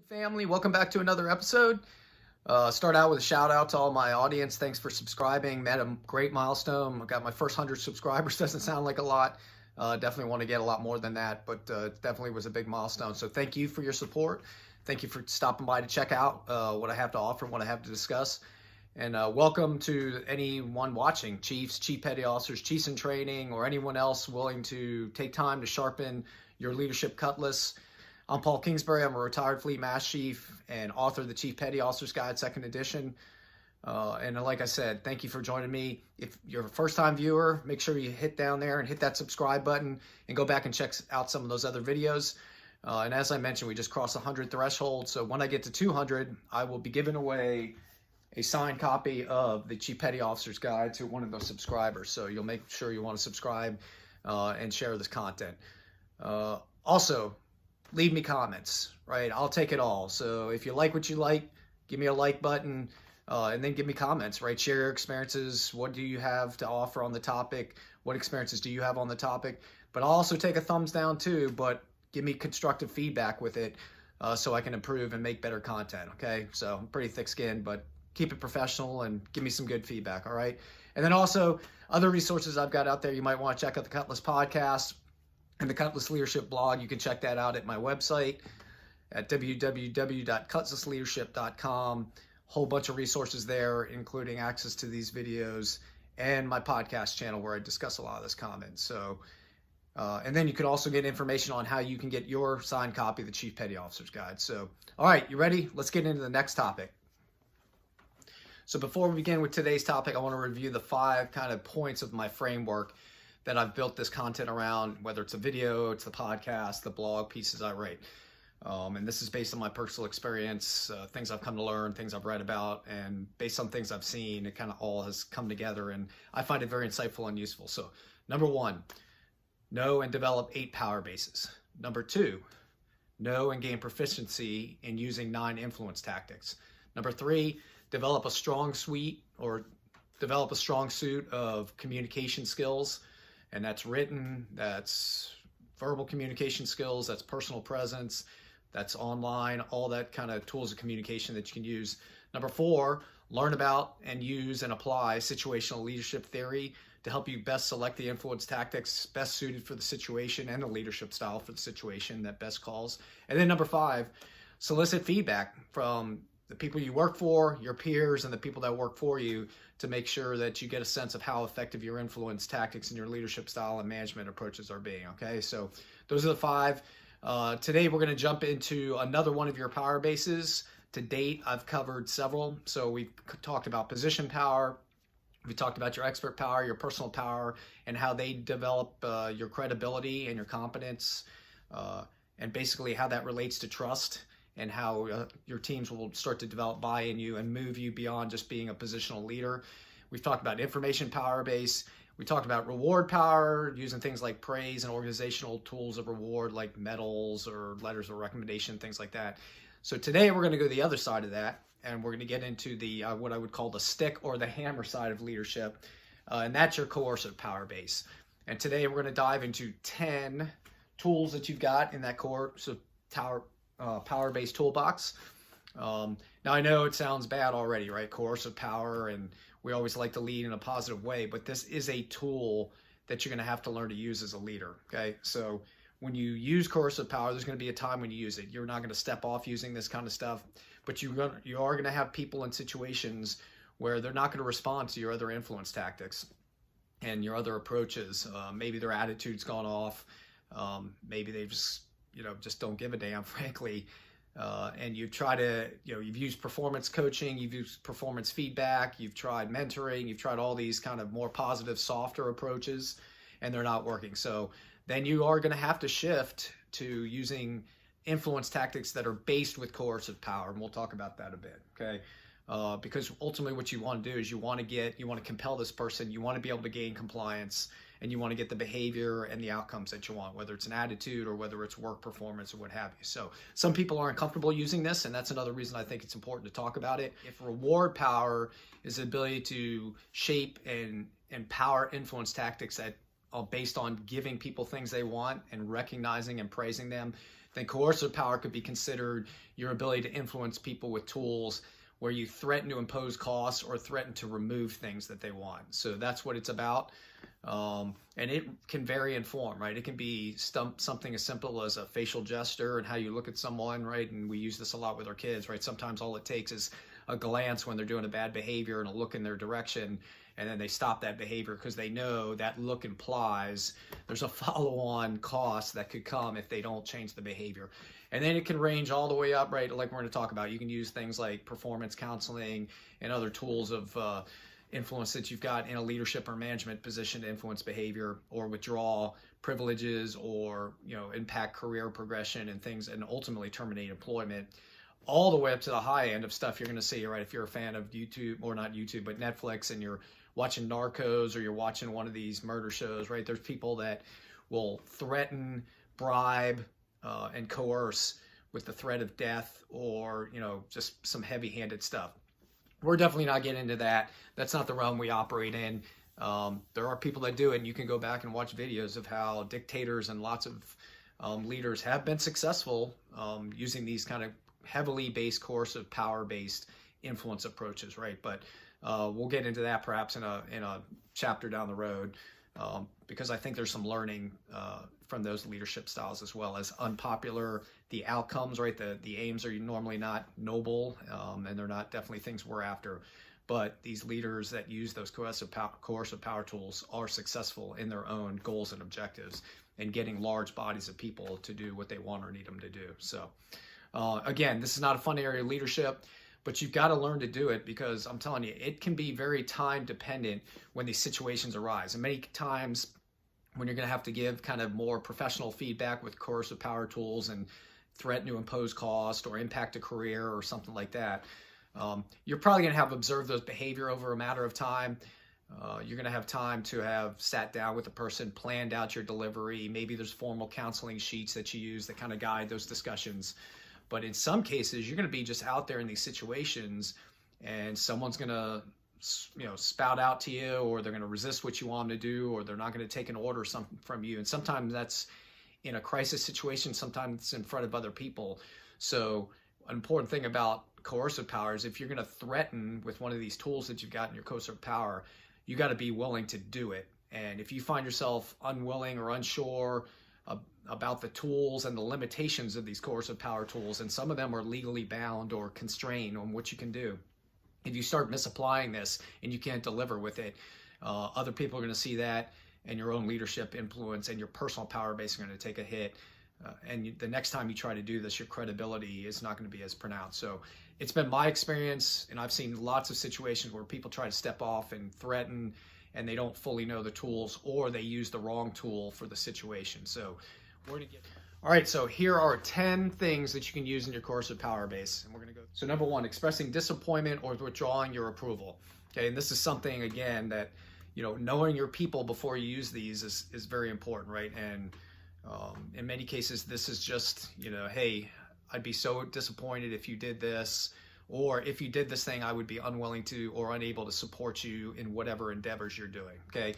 Family, welcome back to another episode. Start out with a shout out to all my audience. Thanks for subscribing. Met a great milestone. I got my first 100 subscribers. Doesn't sound like a lot. Definitely want to get a lot more than that, but definitely was a big milestone. So thank you for your support. Thank you for stopping by to check out what I have to offer and what I have to discuss. And welcome to anyone watching, Chiefs, Chief Petty Officers, Chiefs in Training, or anyone else willing to take time to sharpen your leadership cutlass. I'm Paul Kingsbury. I'm a retired Fleet Master Chief and author of the Chief Petty Officers Guide, 2nd edition. And like I said, thank you for joining me. If you're a first-time viewer, make sure you hit down there and hit that subscribe button and go back and check out some of those other videos. And as I mentioned, we just crossed the 100 threshold. So when I get to 200, I will be giving away a signed copy of the Chief Petty Officers Guide to one of those subscribers. So you'll make sure you want to subscribe and share this content. Also, leave me comments, right? I'll take it all. So if you like what you like, give me a like button and then give me comments, right? Share your experiences. What do you have to offer on the topic? What experiences do you have on the topic? But I'll also take a thumbs down too, but give me constructive feedback with it so I can improve and make better content, okay? So I'm pretty thick-skinned, but keep it professional and give me some good feedback, all right? And then also other resources I've got out there. You might want to check out the Cutlass Podcast and the Cutlass Leadership blog. You can check that out at my website at www.cutlassleadership.com. Whole bunch of resources there, including access to these videos and my podcast channel where I discuss a lot of this content. So, and then you can also get information on how you can get your signed copy of the Chief Petty Officer's Guide. So, all right, you ready? Let's get into the next topic. So before we begin with today's topic, I want to review the 5 kind of points of my framework that I've built this content around, whether it's a video, it's the podcast, the blog pieces I write. And this is based on my personal experience, things I've come to learn, things I've read about, and based on things I've seen, it kind of all has come together, and I find it very insightful and useful. So number 1, know and develop 8 power bases. Number 2, know and gain proficiency in using 9 influence tactics. Number 3, develop a strong suite of communication skills. And that's written, that's verbal communication skills, that's personal presence, that's online, all that kind of tools of communication that you can use. Number 4, learn about and use and apply situational leadership theory to help you best select the influence tactics best suited for the situation and the leadership style for the situation that best calls. And then number 5, solicit feedback from the people you work for, your peers, and the people that work for you to make sure that you get a sense of how effective your influence tactics and your leadership style and management approaches are being, okay? So those are the 5. Today we're gonna jump into another one of your power bases. To date, I've covered several. So we talked about position power, we talked about your expert power, your personal power, and how they develop your credibility and your competence, and basically how that relates to trust, and how your teams will start to develop buy-in you and move you beyond just being a positional leader. We've talked about information power base. We talked about reward power, using things like praise and organizational tools of reward like medals or letters of recommendation, things like that. So today we're going to go the other side of that, and we're going to get into the what I would call the stick or the hammer side of leadership, and that's your coercive power base. And today we're going to dive into 10 tools that you've got in that coercive power-based toolbox. Now I know it sounds bad already, right? Coercive power, and we always like to lead in a positive way, but this is a tool that you're going to have to learn to use as a leader, okay? So when you use coercive power, there's going to be a time when you use it. You're not going to step off using this kind of stuff, but you are going to have people in situations where they're not going to respond to your other influence tactics and your other approaches. Maybe their attitude's gone off. Maybe they just don't give a damn, frankly. And you try to, you've used performance coaching, you've used performance feedback, you've tried mentoring, you've tried all these kind of more positive, softer approaches, and they're not working. So then you are going to have to shift to using influence tactics that are based with coercive power. And we'll talk about that a bit, okay? Because ultimately what you want to do is you want to compel this person, you want to be able to gain compliance, and you want to get the behavior and the outcomes that you want, whether it's an attitude or whether it's work performance or what have you. So some people aren't comfortable using this, and that's another reason I think it's important to talk about it. If reward power is the ability to shape and empower influence tactics that are based on giving people things they want and recognizing and praising them, then coercive power could be considered your ability to influence people with tools where you threaten to impose costs or threaten to remove things that they want. So that's what it's about. And it can vary in form, right? It can be something as simple as a facial gesture and how you look at someone, right? And we use this a lot with our kids, right? Sometimes all it takes is a glance when they're doing a bad behavior and a look in their direction, and then they stop that behavior because they know that look implies there's a follow-on cost that could come if they don't change the behavior. And then it can range all the way up, right? Like we're going to talk about, you can use things like performance counseling and other tools of influence that you've got in a leadership or management position to influence behavior or withdraw privileges or, impact career progression and things, and ultimately terminate employment, all the way up to the high end of stuff you're going to see, right? If you're a fan of YouTube, or not YouTube, but Netflix, and you're watching Narcos or you're watching one of these murder shows, right? There's people that will threaten, bribe, and coerce with the threat of death or, just some heavy-handed stuff. We're definitely not getting into that. That's not the realm we operate in. There are people that do it, and you can go back and watch videos of how dictators and lots of leaders have been successful using these kind of heavily based, coercive, power-based influence approaches, right? But we'll get into that perhaps in a chapter down the road, because I think there's some learning from those leadership styles as well as unpopular. The outcomes, right? The aims are normally not noble, and they're not definitely things we're after. But these leaders that use those coercive power tools are successful in their own goals and objectives and getting large bodies of people to do what they want or need them to do. So again, this is not a fun area of leadership, but you've got to learn to do it, because I'm telling you, it can be very time dependent when these situations arise. And many times when you're going to have to give kind of more professional feedback with coercive power tools and threaten to impose cost or impact a career or something like that, you're probably going to have observed those behavior over a matter of time. You're going to have time to have sat down with a person, planned out your delivery. Maybe there's formal counseling sheets that you use that kind of guide those discussions. But in some cases, you're going to be just out there in these situations, and someone's going to, spout out to you, or they're going to resist what you want them to do, or they're not going to take an order from you. And sometimes that's in a crisis situation. Sometimes it's in front of other people. So an important thing about coercive power is if you're going to threaten with one of these tools that you've got in your coercive power, you got to be willing to do it. And if you find yourself unwilling or unsure about the tools and the limitations of these coercive power tools, and some of them are legally bound or constrained on what you can do, if you start misapplying this and you can't deliver with it, other people are going to see that, and your own leadership influence and your personal power base are going to take a hit. And the next time you try to do this, your credibility is not going to be as pronounced. So it's been my experience, and I've seen lots of situations where people try to step off and threaten, and they don't fully know the tools, or they use the wrong tool for the situation. So we're going to get... All right, so here are 10 things that you can use in your coercive power base. And we're going to go. So number 1, expressing disappointment or withdrawing your approval. Okay, and this is something, again, that, knowing your people before you use these is very important, right? And in many cases, this is just, hey, I'd be so disappointed if you did this, or if you did this thing, I would be unwilling to or unable to support you in whatever endeavors you're doing, okay?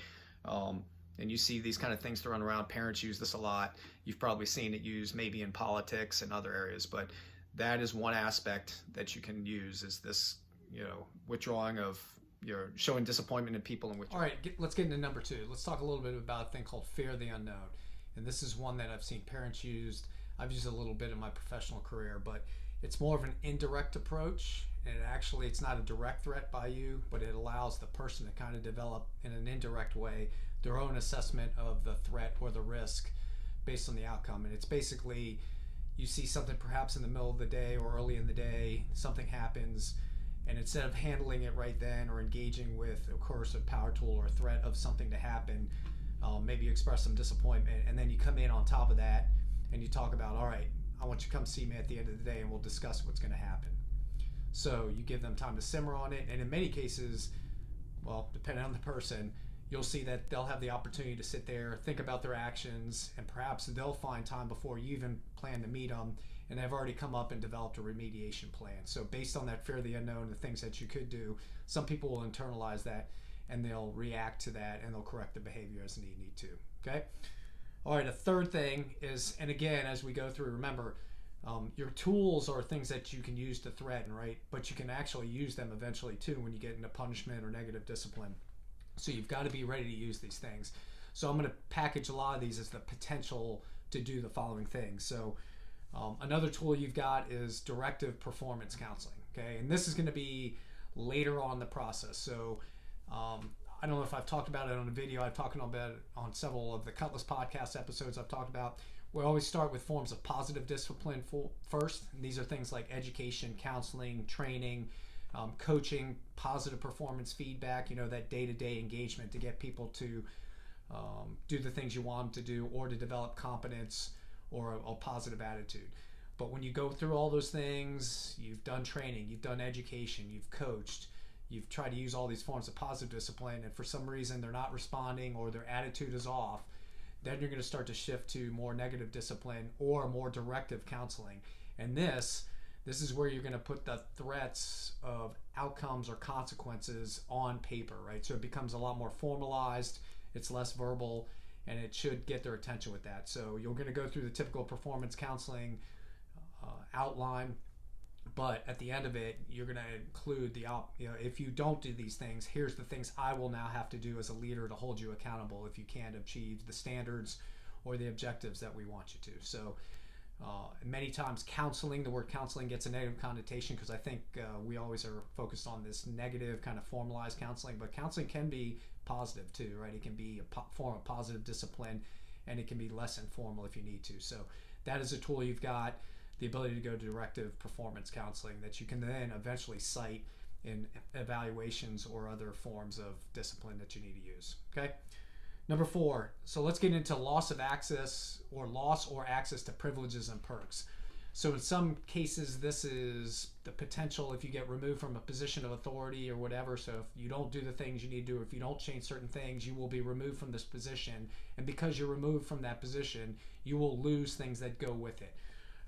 And you see these kind of things thrown around. Parents use this a lot. You've probably seen it used maybe in politics and other areas, but that is one aspect that you can use, is this, withdrawing of, you're showing disappointment in people and withdrawing. All right, let's get into number 2. Let's talk a little bit about a thing called fear of the unknown. And this is one that I've seen parents use. I've used it a little bit in my professional career, but it's more of an indirect approach. And it's not a direct threat by you, but it allows the person to kind of develop in an indirect way their own assessment of the threat or the risk based on the outcome. And it's basically, you see something perhaps in the middle of the day or early in the day, something happens, and instead of handling it right then or engaging with a coercive power tool or a threat of something to happen, maybe you express some disappointment, and then you come in on top of that and you talk about, all right, I want you to come see me at the end of the day and we'll discuss what's going to happen. So you give them time to simmer on it, and in many cases, well, depending on the person, you'll see that they'll have the opportunity to sit there, think about their actions, and perhaps they'll find time before you even plan to meet them, and they've already come up and developed a remediation plan. So based on that fear of the unknown, the things that you could do, some people will internalize that, and they'll react to that, and they'll correct the behavior as they need to, okay? All right, a third thing is, and again, as we go through, remember, your tools are things that you can use to threaten, right? But you can actually use them eventually too when you get into punishment or negative discipline. So you've got to be ready to use these things. So I'm going to package a lot of these as the potential to do the following things. So another tool you've got is directive performance counseling. Okay, and this is going to be later on in the process. So I don't know if I've talked about it on a video. I've talked about it on several of the Cutlass podcast episodes I've talked about. We always start with forms of positive discipline first. And these are things like education, counseling, training, coaching, positive performance feedback, that day-to-day engagement to get people to do the things you want them to do or to develop competence or a positive attitude. But when you go through all those things, you've done training, you've done education, you've coached, you've tried to use all these forms of positive discipline, and for some reason they're not responding or their attitude is off, then you're going to start to shift to more negative discipline or more directive counseling. And this is where you're going to put the threats of outcomes or consequences on paper, right? So it becomes a lot more formalized, it's less verbal, and it should get their attention with that. So you're going to go through the typical performance counseling outline, but at the end of it, you're going to include if you don't do these things, here's the things I will now have to do as a leader to hold you accountable if you can't achieve the standards or the objectives that we want you to. So many times the word counseling gets a negative connotation because I think we always are focused on this negative kind of formalized counseling, but counseling can be positive too, right? It can be a form of positive discipline, and it can be less informal if you need to. So that is a tool you've got, the ability to go to directive performance counseling that you can then eventually cite in evaluations or other forms of discipline that you need to use. Okay. Number 4, so let's get into loss or access to privileges and perks. So in some cases, this is the potential if you get removed from a position of authority or whatever. So if you don't do the things you need to do, if you don't change certain things, you will be removed from this position. And because you're removed from that position, you will lose things that go with it.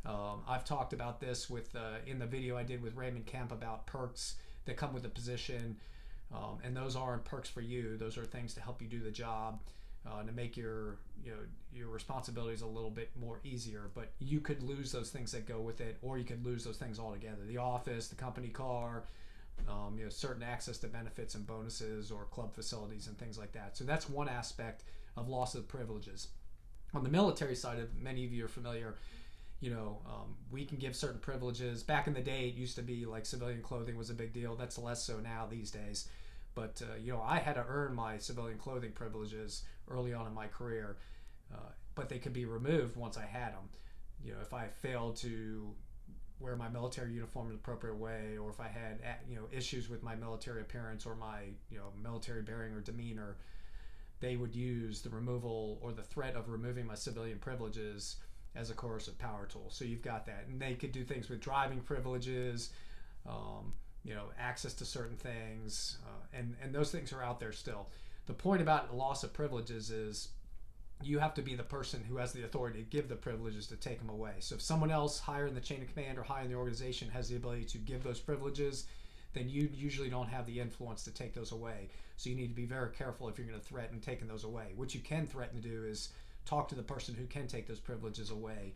I've talked about this in the video I did with Raymond Kemp about perks that come with a position. And those aren't perks for you. Those are things to help you do the job, to make your responsibilities a little bit more easier. But you could lose those things that go with it, or you could lose those things altogether. The office, the company car, certain access to benefits and bonuses or club facilities and things like that. So that's one aspect of loss of privileges. On the military side, many of you are familiar, we can give certain privileges. Back in the day, it used to be like civilian clothing was a big deal. That's less so now these days. But, I had to earn my civilian clothing privileges early on in my career, but they could be removed once I had them. If I failed to wear my military uniform in an appropriate way, or if I had, issues with my military appearance or my, military bearing or demeanor, they would use the removal or the threat of removing my civilian privileges as a coercive power tool. So you've got that. And they could do things with driving privileges, access to certain things, and those things are out there still. The point about loss of privileges is you have to be the person who has the authority to give the privileges to take them away. So if someone else higher in the chain of command or higher in the organization has the ability to give those privileges, then you usually don't have the influence to take those away. So you need to be very careful if you're going to threaten taking those away. What you can threaten to do is talk to the person who can take those privileges away,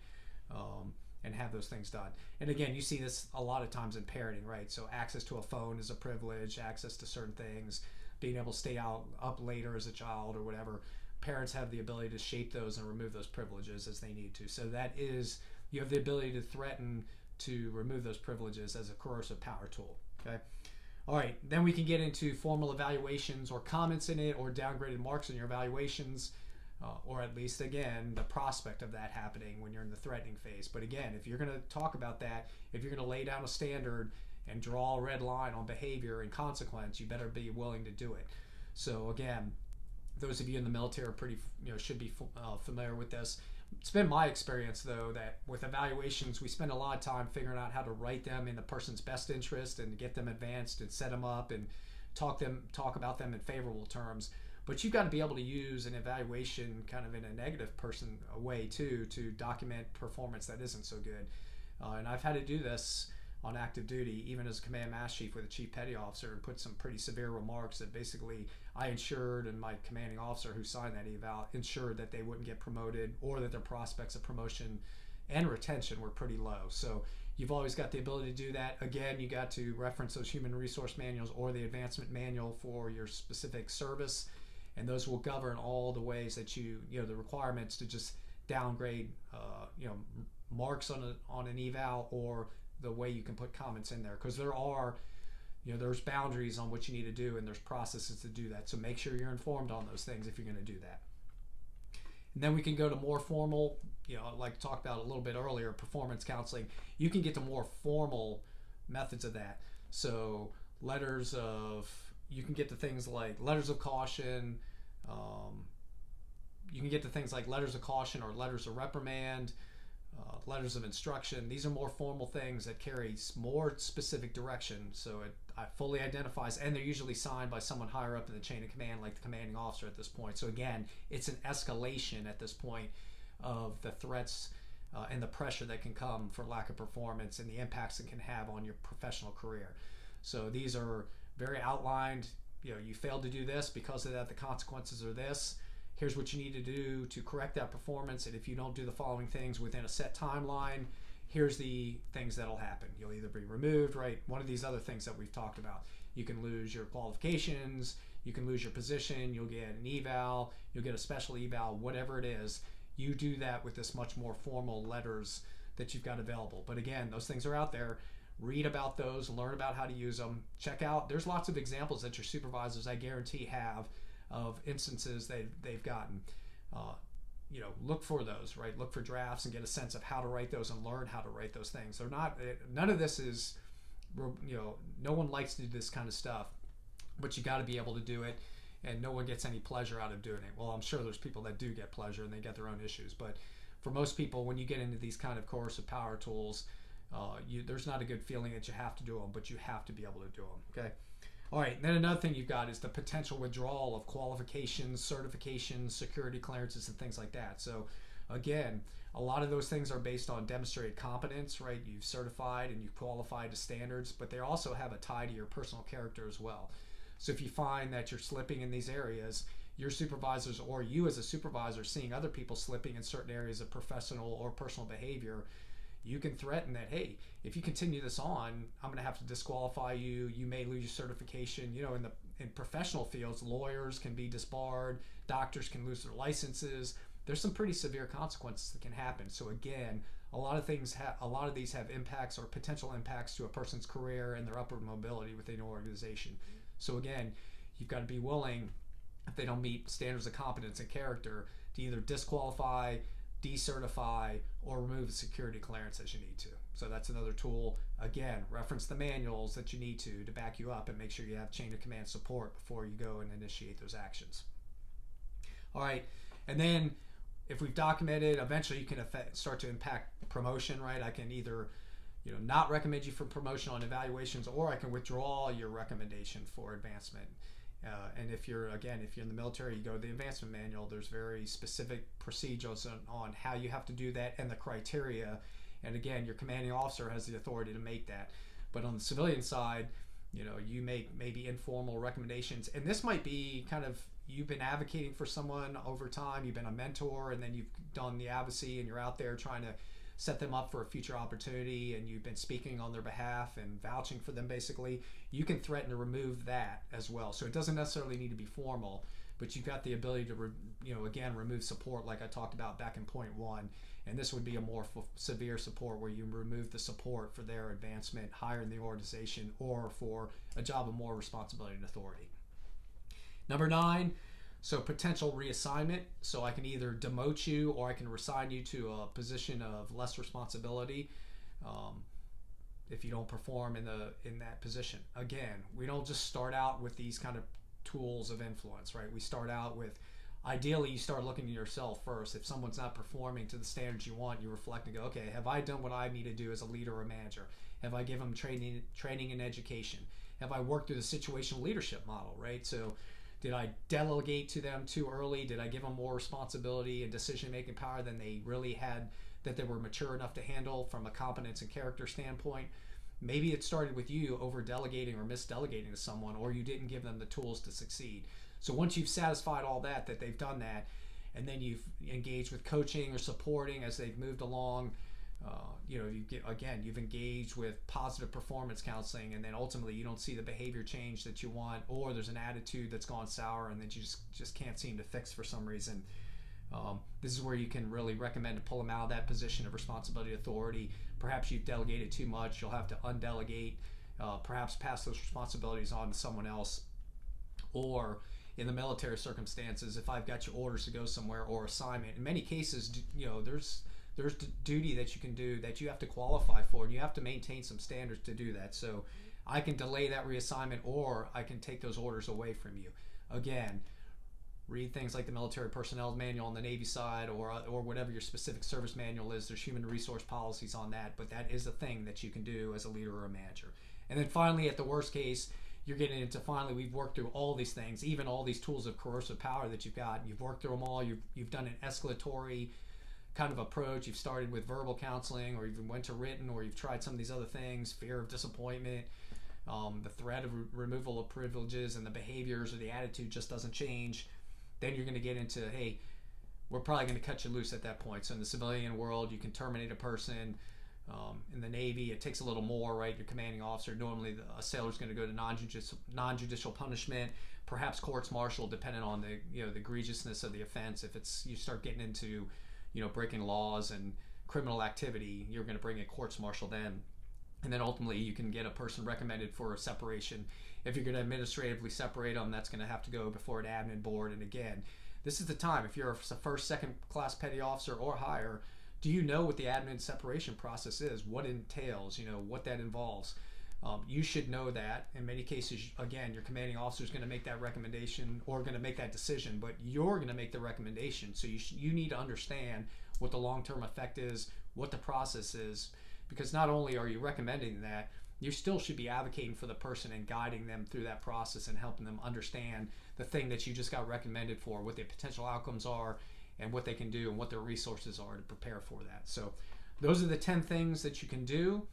and have those things done. And again, you see this a lot of times in parenting, right? So access to a phone is a privilege, access to certain things, being able to stay up later as a child or whatever. Parents have the ability to shape those and remove those privileges as they need to. So you have the ability to threaten to remove those privileges as a coercive power tool. Okay. All right. Then we can get into formal evaluations or comments in it or downgraded marks in your evaluations. Or at least, again, the prospect of that happening when you're in the threatening phase. But again, if you're going to talk about that, if you're going to lay down a standard and draw a red line on behavior and consequence, you better be willing to do it. So again, those of you in the military are should be familiar with this. It's been my experience, though, that with evaluations, we spend a lot of time figuring out how to write them in the person's best interest and get them advanced and set them up and talk about them in favorable terms. But you've got to be able to use an evaluation kind of in a negative way too, to document performance that isn't so good. And I've had to do this on active duty, even as a command master chief with a chief petty officer, and put some pretty severe remarks that basically I ensured, and my commanding officer who signed that eval ensured that they wouldn't get promoted, or that their prospects of promotion and retention were pretty low. So you've always got the ability to do that. Again, you got to reference those human resource manuals or the advancement manual for your specific service, and those will govern all the ways that the requirements to just downgrade marks on an eval, or the way you can put comments in there, because there's boundaries on what you need to do, and there's processes to do that. So make sure you're informed on those things if you're going to do that. And then we can go to more formal, like talked about a little bit earlier, performance counseling. You can get to more formal methods of that. So you can get to things like letters of caution. You can get to things like letters of caution or letters of reprimand, letters of instruction. These are more formal things that carry more specific direction. So it fully identifies, and they're usually signed by someone higher up in the chain of command, like the commanding officer at this point. So again, it's an escalation at this point of the threats and the pressure that can come for lack of performance, and the impacts it can have on your professional career. So these are very outlined. You failed to do this, because of that the consequences are this. Here's what you need to do to correct that performance, and if you don't do the following things within a set timeline, here's the things that'll happen. You'll either be removed, right? One of these other things that we've talked about. You can lose your qualifications, you can lose your position, you'll get an eval, you'll get a special eval, whatever it is. You do that with this much more formal letters that you've got available. But again, those things are out there. Read about those, learn about how to use them. Check out, there's lots of examples that your supervisors, I guarantee, have of instances they've gotten. Look for those, right? Look for drafts and get a sense of how to write those and learn how to write those things. None of this is, no one likes to do this kind of stuff, but you got to be able to do it, and no one gets any pleasure out of doing it. Well, I'm sure there's people that do get pleasure and they get their own issues, but for most people, when you get into these kind of coercive power tools, there's not a good feeling that you have to do them, but you have to be able to do them, okay? All right, then another thing you've got is the potential withdrawal of qualifications, certifications, security clearances, and things like that. So again, a lot of those things are based on demonstrated competence, right? You've certified and you've qualified to standards, but they also have a tie to your personal character as well. So if you find that you're slipping in these areas, your supervisors or you as a supervisor seeing other people slipping in certain areas of professional or personal behavior, you can threaten that, hey, if you continue this on, I'm going to have to disqualify you. You may lose your certification. In professional fields, lawyers can be disbarred, doctors can lose their licenses. There's some pretty severe consequences that can happen. So again, a lot of these have impacts or potential impacts to a person's career and their upward mobility within an organization. So again, you've got to be willing, if they don't meet standards of competence and character, to either disqualify, decertify, or remove the security clearance as you need to. So that's another tool. Again, reference the manuals that you need to back you up, and make sure you have chain of command support before you go and initiate those actions. All right, and then if we've documented, eventually you can start to impact promotion, right? I can either not recommend you for promotion on evaluations, or I can withdraw your recommendation for advancement. And if you're in the military, you go to the advancement manual. There's very specific procedures on how you have to do that and the criteria. And again, your commanding officer has the authority to make that. But on the civilian side, you make maybe informal recommendations. And this might be kind of, you've been advocating for someone over time, you've been a mentor, and then you've done the advocacy and you're out there trying to set them up for a future opportunity, and you've been speaking on their behalf and vouching for them basically. You can threaten to remove that as well. So it doesn't necessarily need to be formal, but you've got the ability to remove support, like I talked about back in point 1. And this would be a more severe support, where you remove the support for their advancement higher in the organization, or for a job of more responsibility and authority. Number 9, so potential reassignment. So I can either demote you, or I can reassign you to a position of less responsibility if you don't perform in that position. Again, we don't just start out with these kind of tools of influence, right? We start out with, ideally, you start looking at yourself first. If someone's not performing to the standards you want, you reflect and go, okay, have I done what I need to do as a leader or a manager? Have I given them training and education? Have I worked through the situational leadership model, right? So did I delegate to them too early? Did I give them more responsibility and decision-making power than they really had, that they were mature enough to handle from a competence and character standpoint? Maybe it started with you over delegating or misdelegating to someone, or you didn't give them the tools to succeed. So once you've satisfied all that they've done that, and then you've engaged with coaching or supporting as they've moved along, you've engaged with positive performance counseling, and then ultimately you don't see the behavior change that you want, or there's an attitude that's gone sour and that you just can't seem to fix for some reason. This is where you can really recommend to pull them out of that position of responsibility authority. Perhaps you've delegated too much. You'll have to undelegate, perhaps pass those responsibilities on to someone else. Or in the military circumstances, if I've got your orders to go somewhere or assignment, in many cases, there's duty that you can do that you have to qualify for, and you have to maintain some standards to do that. So I can delay that reassignment, or I can take those orders away from you. Again, read things like the military personnel manual on the Navy side, or whatever your specific service manual is. There's human resource policies on that, but that is a thing that you can do as a leader or a manager. And then finally, at the worst case, you're getting into we've worked through all these things, even all these tools of coercive power that you've got. You've worked through them all. You've done an escalatory kind of approach. You've started with verbal counseling, or you've went to written, or you've tried some of these other things, fear of disappointment, the threat of removal of privileges, and the behaviors or the attitude just doesn't change. Then you're going to get into, hey, we're probably going to cut you loose at that point. So in the civilian world, you can terminate a person. In the Navy, it takes a little more, right? Your commanding officer, normally a sailor's going to go to non-judicial punishment, perhaps courts martial, depending on the egregiousness of the offense. If you start getting into, breaking laws and criminal activity, you're going to bring a courts martial then. And then ultimately you can get a person recommended for a separation. If you're going to administratively separate them, that's going to have to go before an admin board. And again, this is the time, if you're a first, second class petty officer or higher, do you know what the admin separation process is, what it entails, what that involves? You should know that. In many cases, again, your commanding officer is going to make that recommendation or going to make that decision, but you're going to make the recommendation. So you need to understand what the long-term effect is, what the process is, because not only are you recommending that, you still should be advocating for the person and guiding them through that process and helping them understand the thing that you just got recommended for, what the potential outcomes are, and what they can do and what their resources are to prepare for that. So those are the 10 things that you can do.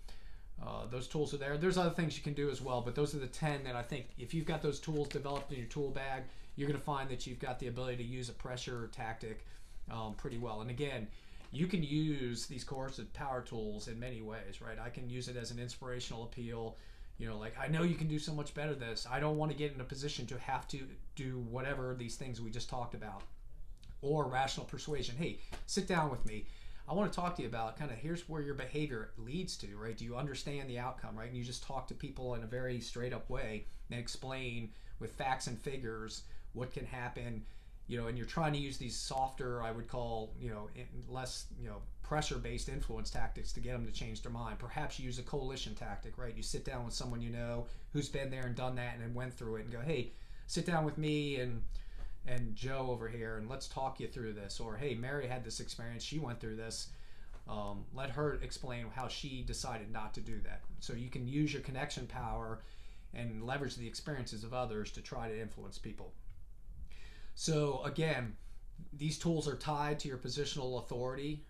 Those tools are there. There's other things you can do as well, but those are the 10 that I think if you've got those tools developed in your tool bag, you're going to find that you've got the ability to use a pressure tactic pretty well. And again, you can use these coercive power tools in many ways, right? I can use it as an inspirational appeal. Like, I know you can do so much better than this. I don't want to get in a position to have to do whatever these things we just talked about. Or rational persuasion. Hey, sit down with me. I want to talk to you about here's where your behavior leads to, right? Do you understand the outcome, right? And you just talk to people in a very straight up way and explain with facts and figures what can happen, and you're trying to use these softer, I would call, less, pressure based influence tactics to get them to change their mind. Perhaps you use a coalition tactic, right? You sit down with someone who's been there and done that and then went through it and go, hey, sit down with me and Joe over here, and let's talk you through this. Or, hey, Mary had this experience, she went through this. Let her explain how she decided not to do that. So you can use your connection power and leverage the experiences of others to try to influence people. So again, these tools are tied to your positional authority.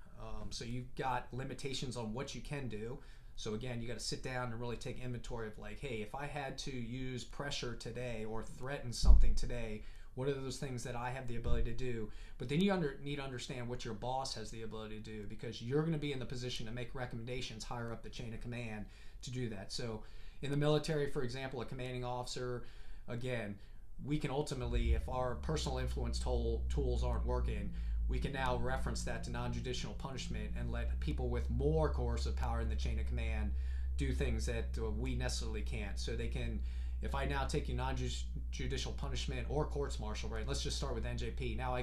So you've got limitations on what you can do. So again, you got to sit down and really take inventory of like, hey, if I had to use pressure today or threaten something today, what are those things that I have the ability to do? But then you need to understand what your boss has the ability to do, because you're going to be in the position to make recommendations higher up the chain of command to do that. So in the military, for example, a commanding officer, again, we can ultimately, if our personal influence tools aren't working, we can now reference that to non-judicial punishment and let people with more coercive power in the chain of command do things that we necessarily can't. So they can, if I now take you non-judicial punishment or courts martial, right? Let's just start with NJP. Now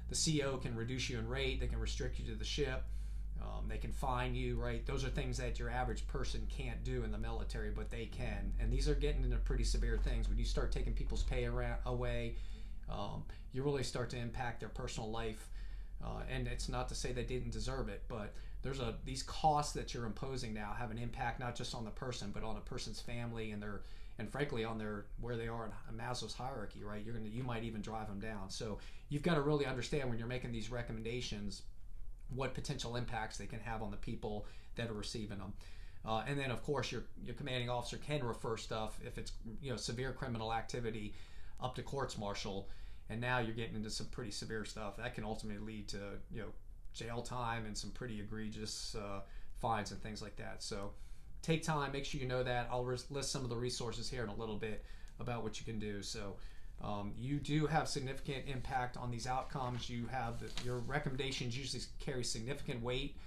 the CO can reduce you in rate. They can restrict you to the ship. They can fine you, right? Those are things that your average person can't do in the military, but they can. And these are getting into pretty severe things. When you start taking people's pay away, you really start to impact their personal life. And it's not to say they didn't deserve it, but these costs that you're imposing now have an impact not just on the person, but on a person's family and frankly on where they are in Maslow's hierarchy, right? You might even drive them down. So you've got to really understand when you're making these recommendations what potential impacts they can have on the people that are receiving them. And then, of course, your commanding officer can refer stuff if it's severe criminal activity up to courts martial, and now you're getting into some pretty severe stuff that can ultimately lead to jail time and some pretty egregious fines and things like that. So take time, make sure you know that. I'll list some of the resources here in a little bit about what you can do. So you do have significant impact on these outcomes. You have your recommendations usually carry significant weight,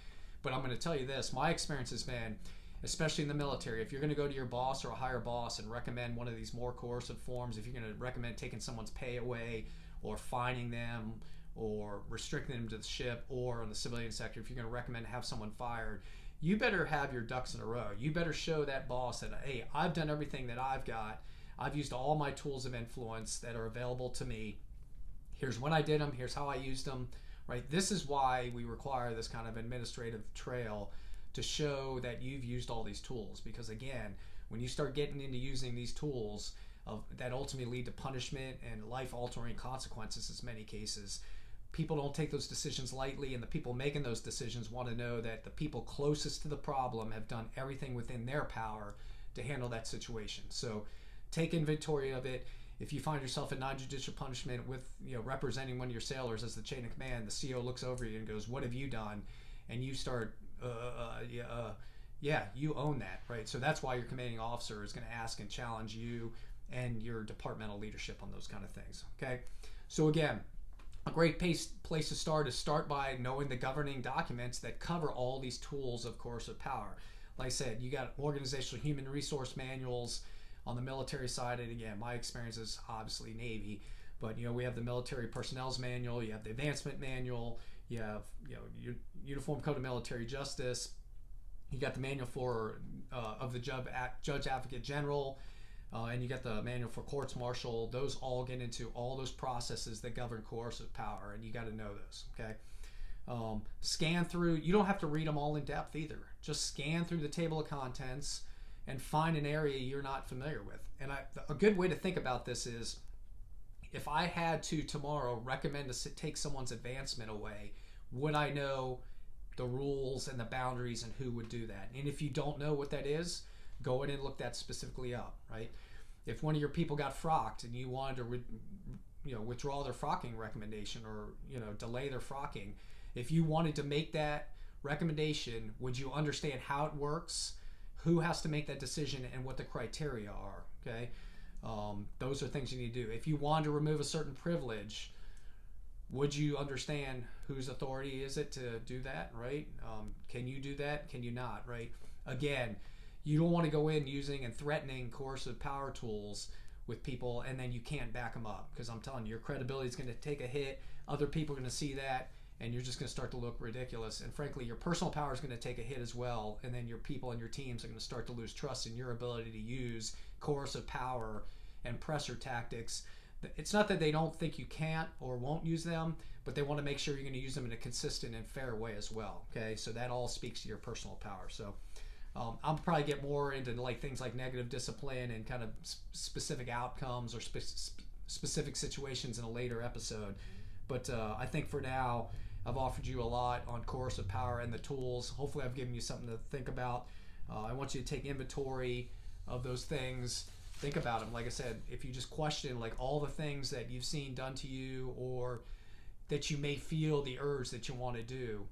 but I'm going to tell you this, my experience has been, especially in the military, if you're going to go to your boss or a higher boss and recommend one of these more coercive forms, if you're going to recommend taking someone's pay away or fining them or restricting them to the ship, or in the civilian sector, if you're going to recommend have someone fired, you better have your ducks in a row. You better show that boss that, hey, I've done everything that I've got. I've used all my tools of influence that are available to me. Here's when I did them. Here's how I used them. Right? This is why we require this kind of administrative trail to show that you've used all these tools. Because again, when you start getting into using these tools that ultimately lead to punishment and life-altering consequences in many cases, people don't take those decisions lightly, and the people making those decisions want to know that the people closest to the problem have done everything within their power to handle that situation. So take inventory of it. If you find yourself in non-judicial punishment with representing one of your sailors as the chain of command, the CO looks over you and goes, "What have you done?" And you start, yeah, you own that, right? So that's why your commanding officer is going to ask and challenge you and your departmental leadership on those kind of things. Okay, so again, a great place to start by knowing the governing documents that cover all these tools of coercive power. Like I said, you got organizational human resource manuals on the military side, and again, my experience is obviously Navy, but we have the military personnel's manual, you have the advancement manual, you have your Uniform Code of Military Justice, you got the manual for of the Judge Advocate General, and you got the manual for courts martial. Those all get into all those processes that govern coercive power, and you got to know those. Okay, scan through. You don't have to read them all in depth either. Just scan through the table of contents and find an area you're not familiar with. And a good way to think about this is, if I had to tomorrow recommend to take someone's advancement away, would I know the rules and the boundaries and who would do that? And if you don't know what that is, go in and look that specifically up, right? If one of your people got frocked and you wanted to withdraw their frocking recommendation, or delay their frocking, if you wanted to make that recommendation, would you understand how it works, who has to make that decision, and what the criteria are? Okay, those are things you need to do. If you want to remove a certain privilege, would you understand whose authority is it to do that, right? Can you do that? Can you not, right? Again, you don't want to go in using and threatening coercive power tools with people and then you can't back them up, because I'm telling you, your credibility is going to take a hit. Other people are going to see that, and you're just going to start to look ridiculous. And frankly, your personal power is going to take a hit as well, and then your people and your teams are going to start to lose trust in your ability to use coercive power and pressure tactics. It's not that they don't think you can't or won't use them, but they want to make sure you're going to use them in a consistent and fair way as well. Okay, so that all speaks to your personal power. So I'll probably get more into things like negative discipline and kind of specific outcomes or specific situations in a later episode. But I think for now, I've offered you a lot on coercive power and the tools. Hopefully I've given you something to think about. I want you to take inventory of those things. Think about them. Like I said, if you just question all the things that you've seen done to you, or that you may feel the urge that you want to do,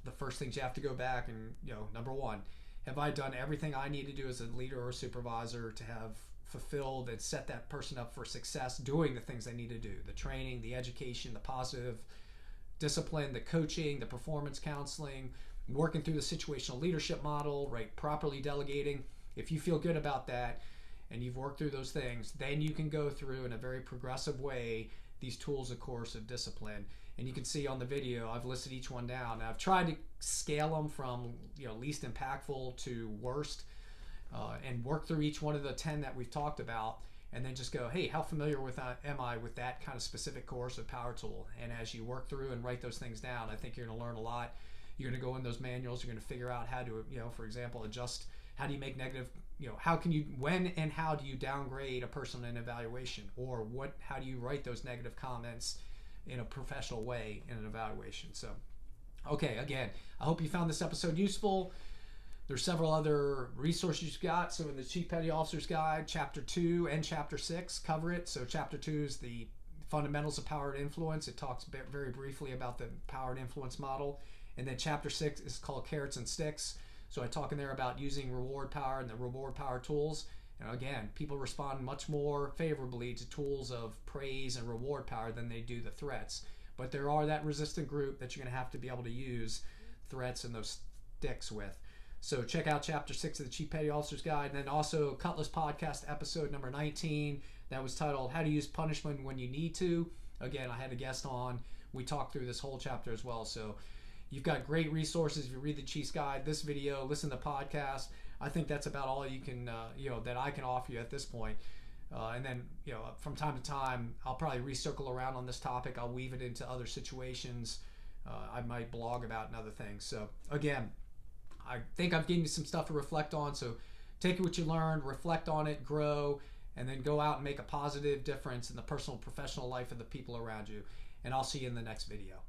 the first things you have to go back and, number one, have I done everything I need to do as a leader or a supervisor to have fulfilled and set that person up for success doing the things they need to do? The training, the education, the positive discipline, the coaching, the performance counseling, working through the situational leadership model, right? Properly delegating. If you feel good about that and you've worked through those things, then you can go through in a very progressive way these tools of coercive discipline. And you can see on the video, I've listed each one down. Now, I've tried to scale them from least impactful to worst, and work through each one of the 10 that we've talked about, and then just go, hey, how familiar am I with that kind of specific coercive power tool? And as you work through and write those things down, I think you're going to learn a lot. You're going to go in those manuals. You're going to figure out how to, for example, adjust. How do you make negative? When and how do you downgrade a person in an evaluation, or how do you write those negative comments in a professional way in an evaluation? So, okay, again, I hope you found this episode useful. There's several other resources you've got. So in the Chief Petty Officer's Guide, Chapter 2 and Chapter 6 cover it. So Chapter 2 is the fundamentals of power and influence. It talks very briefly about the power and influence model. And then Chapter 6 is called Carrots and Sticks. So I talk in there about using reward power and the reward power tools. And again, people respond much more favorably to tools of praise and reward power than they do the threats. But there are that resistant group that you're going to have to be able to use threats and those sticks with. So check out Chapter 6 of the Chief Petty Officer's Guide. And then also Cutlass Podcast episode number 19 that was titled How to Use Punishment When You Need to. Again, I had a guest on. We talked through this whole chapter as well. So you've got great resources. If you read the Chief's Guide, this video, listen to the podcast, I think that's about all you can, that I can offer you at this point. And then, from time to time, I'll probably recircle around on this topic. I'll weave it into other situations I might blog about and other things. So again, I think I've given you some stuff to reflect on. So take what you learned, reflect on it, grow, and then go out and make a positive difference in the personal and professional life of the people around you. And I'll see you in the next video.